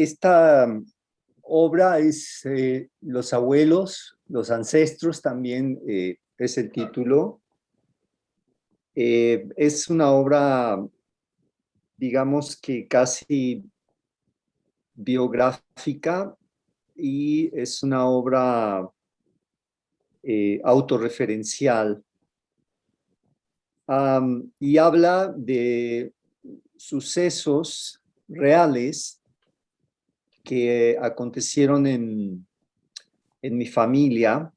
esta obra es Los abuelos, los ancestros también es el título. Es una obra, digamos que casi biográfica y es una obra autorreferencial. Y habla de sucesos reales que acontecieron en mi familia,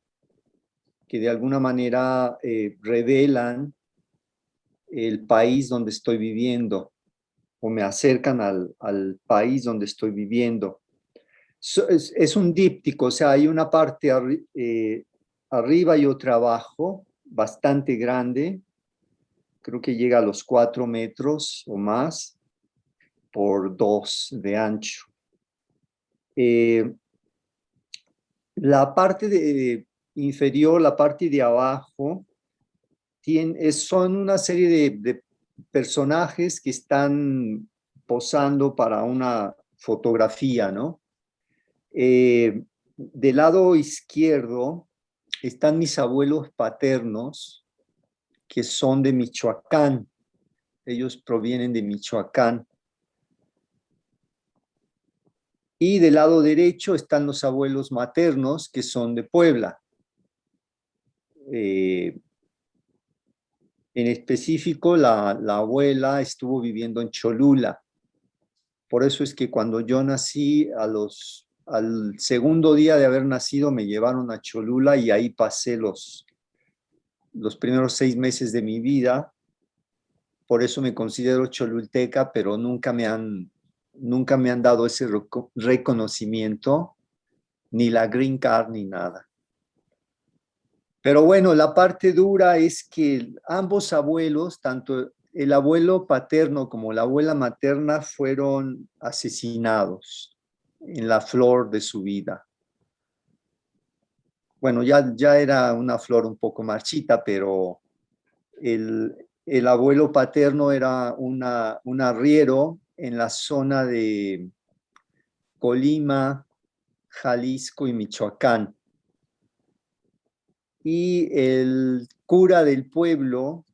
que de alguna manera revelan el país donde estoy viviendo o me acercan al país donde estoy viviendo. Es un díptico, o sea, hay una parte arriba y otra abajo, bastante grande, creo que llega a los 4 metros o más por 2 de ancho. La parte inferior, la parte de abajo, son una serie de personajes que están posando para una fotografía, ¿no? Del lado izquierdo están mis abuelos paternos, que son de Michoacán. Ellos provienen de Michoacán. Y del lado derecho están los abuelos maternos, que son de Puebla. En específico, la abuela estuvo viviendo en Cholula. Por eso es que cuando yo nací, al segundo día de haber nacido, me llevaron a Cholula y ahí pasé los primeros 6 meses de mi vida. Por eso me considero cholulteca, pero nunca me han dado ese reconocimiento, ni la green card, ni nada. Pero bueno, la parte dura es que ambos abuelos, tanto el abuelo paterno como la abuela materna, fueron asesinados en la flor de su vida. Bueno, ya era una flor un poco marchita, pero el abuelo paterno era un arriero en la zona de Colima, Jalisco y Michoacán. Y el cura del pueblo,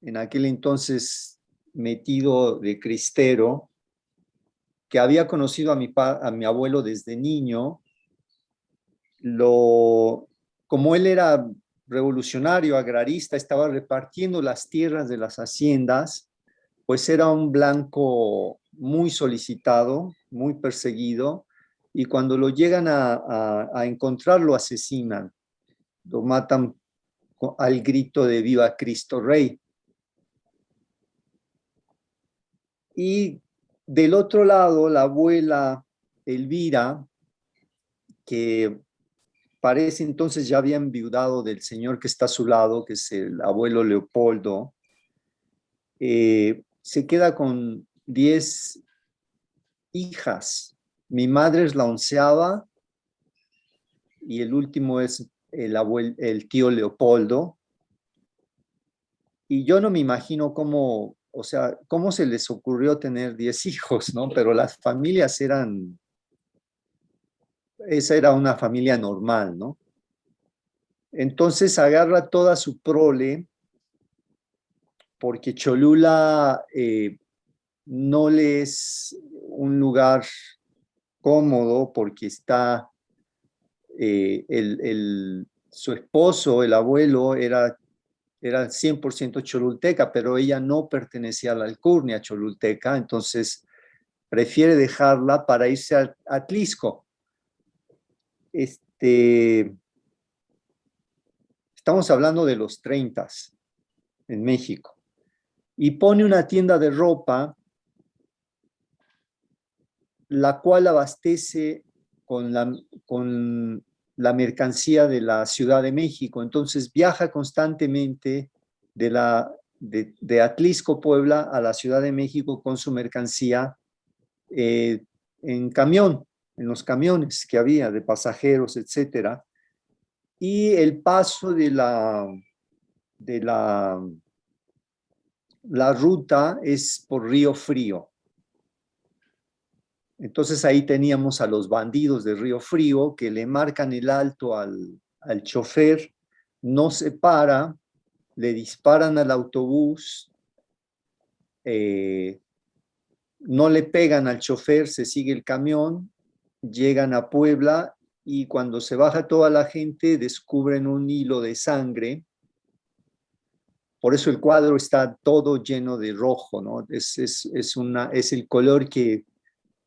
en aquel entonces metido de cristero, que había conocido a mi abuelo desde niño, como él era revolucionario, agrarista, estaba repartiendo las tierras de las haciendas, pues era un blanco muy solicitado, muy perseguido, y cuando lo llegan a encontrar, lo asesinan, lo matan al grito de Viva Cristo Rey. Y del otro lado, la abuela Elvira, que parece entonces ya había enviudado del señor que está a su lado, que es el abuelo Leopoldo, se queda con 10 hijas. Mi madre es la 11ª y el último es el tío Leopoldo. Y yo no me imagino cómo, o sea, cómo se les ocurrió tener 10 hijos, ¿no? Pero las familias esa era una familia normal, ¿no? Entonces agarra toda su prole, porque Cholula no le es un lugar cómodo, porque está su esposo, el abuelo, era 100% cholulteca, pero ella no pertenecía a la alcurnia cholulteca, entonces prefiere dejarla para irse a Atlisco. Estamos hablando de los 30 en México. Y pone una tienda de ropa, la cual abastece con la mercancía de la Ciudad de México. Entonces viaja constantemente de Atlisco, Puebla, a la Ciudad de México con su mercancía en camión, en los camiones que había de pasajeros, etcétera. Y el paso de la ruta es por Río Frío. Entonces ahí teníamos a los bandidos de Río Frío que le marcan el alto al chofer, no se para, le disparan al autobús, eh, no le pegan al chofer, se sigue el camión, llegan a Puebla y cuando se baja toda la gente descubren un hilo de sangre. Por eso el cuadro está todo lleno de rojo, ¿no? Es el color que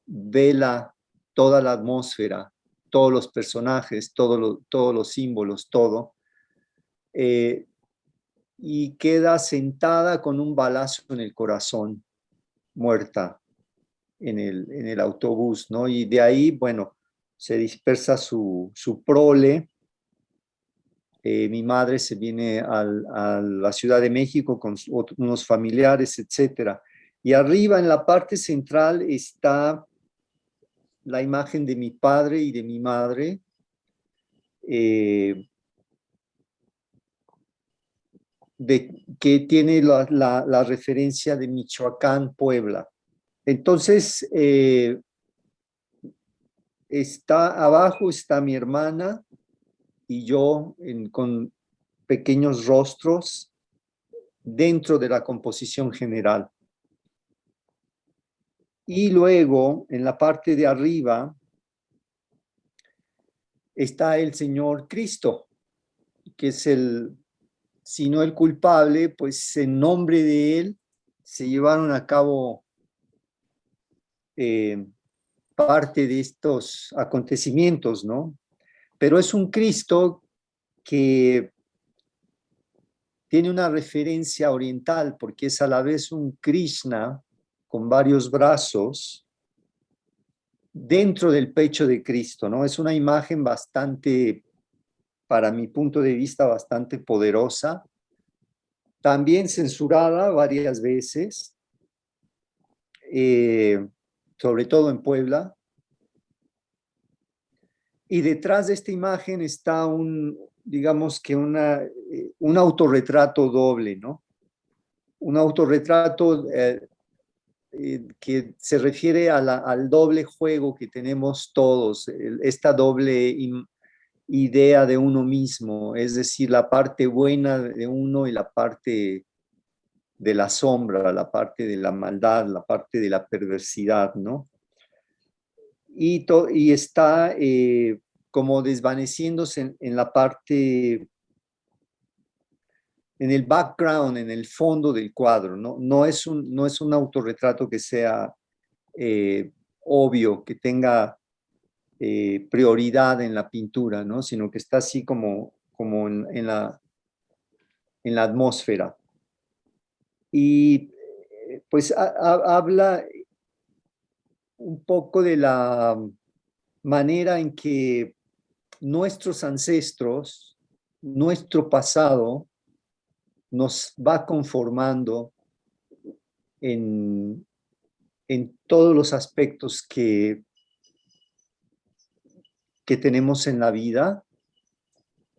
vela toda la atmósfera, todos los personajes, todos los símbolos, todo. Eh, y queda sentada con un balazo en el corazón, muerta en el autobús, ¿no? Y de ahí, bueno, se dispersa su prole. Mi madre se viene a la Ciudad de México con unos familiares, etcétera. Y arriba en la parte central está la imagen de mi padre y de mi madre, eh, que tiene la referencia de Michoacán, Puebla. Entonces, abajo está mi hermana y yo con pequeños rostros dentro de la composición general. Y luego, en la parte de arriba, está el Señor Cristo, que es si no el culpable, pues en nombre de él se llevaron a cabo eh, parte de estos acontecimientos, ¿no? Pero es un Cristo que tiene una referencia oriental porque es a la vez un Krishna con varios brazos dentro del pecho de Cristo, ¿no? Es una imagen bastante, para mi punto de vista, bastante poderosa, también censurada varias veces, eh, sobre todo en Puebla. Y detrás de esta imagen está digamos que un autorretrato doble, ¿no? Un autorretrato que se refiere al doble juego que tenemos todos, esta doble idea de uno mismo, es decir, la parte buena de uno y la parte de la sombra, la parte de la maldad, la parte de la perversidad, ¿no? Y está como desvaneciéndose en la parte, en el background, en el fondo del cuadro, ¿no? No es un autorretrato que sea obvio, que tenga prioridad en la pintura, ¿no? Sino que está así como en la atmósfera. Y pues habla un poco de la manera en que nuestros ancestros, nuestro pasado, nos va conformando en, en todos los aspectos que tenemos en la vida.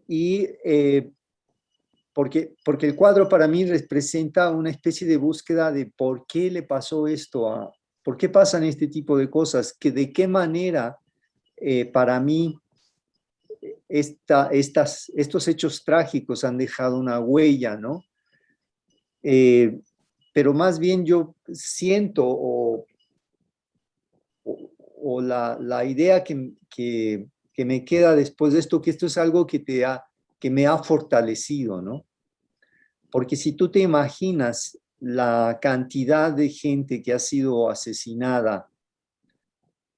Y porque el cuadro para mí representa una especie de búsqueda de por qué le pasó esto, por qué pasan este tipo de cosas, que de qué manera para mí estos hechos trágicos han dejado una huella, ¿no? Eh, pero más bien yo siento o la idea que me queda después de esto, que esto es algo que me ha fortalecido, ¿no? Porque si tú te imaginas la cantidad de gente que ha sido asesinada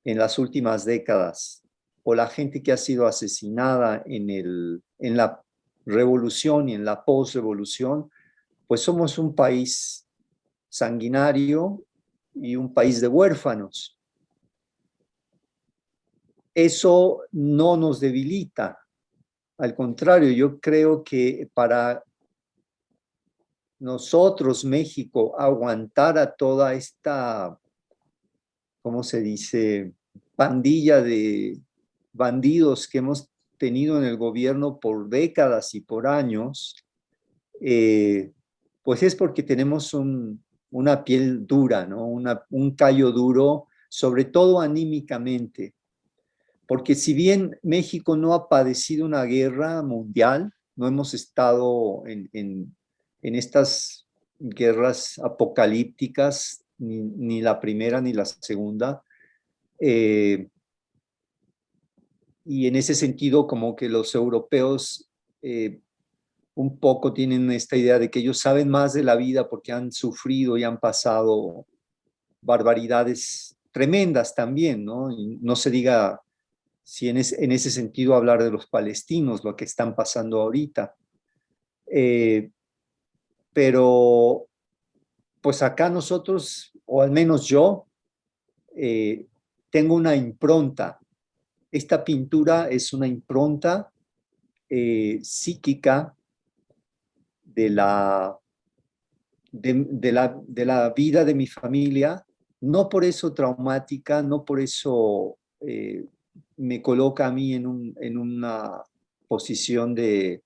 en las últimas décadas, o la gente que ha sido asesinada en la revolución y en la posrevolución, pues somos un país sanguinario y un país de huérfanos. Eso no nos debilita, al contrario, yo creo que para nosotros, México, aguantar a toda esta, ¿cómo se dice?, pandilla de bandidos que hemos tenido en el gobierno por décadas y por años, eh, pues es porque tenemos una piel dura, ¿no? Un callo duro sobre todo anímicamente, porque si bien México no ha padecido una guerra mundial, no hemos estado en estas guerras apocalípticas, ni la primera ni la segunda, eh, y en ese sentido como que los europeos un poco tienen esta idea de que ellos saben más de la vida porque han sufrido y han pasado barbaridades tremendas también, ¿no? Y no se diga si en ese sentido hablar de los palestinos, lo que están pasando ahorita. Eh, pero pues acá nosotros, o al menos yo, eh, tengo una impronta. Esta pintura es una impronta psíquica de de la vida de mi familia, no por eso traumática, no por eso me coloca a mí en una posición de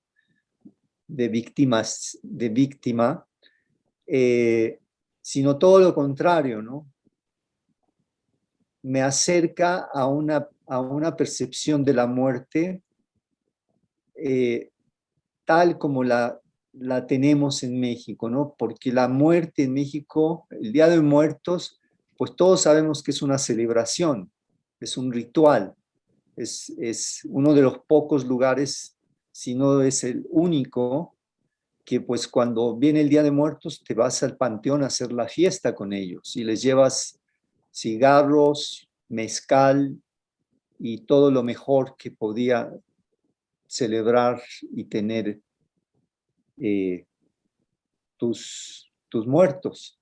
víctima, eh, sino todo lo contrario, ¿no? Me acerca a una percepción de la muerte eh, tal como la tenemos en México, ¿no? Porque la muerte en México, el Día de Muertos, pues todos sabemos que es una celebración, es un ritual, es uno de los pocos lugares, si no es el único, que pues cuando viene el Día de Muertos te vas al panteón a hacer la fiesta con ellos y les llevas cigarros, mezcal y todo lo mejor que podía celebrar y tener tus muertos.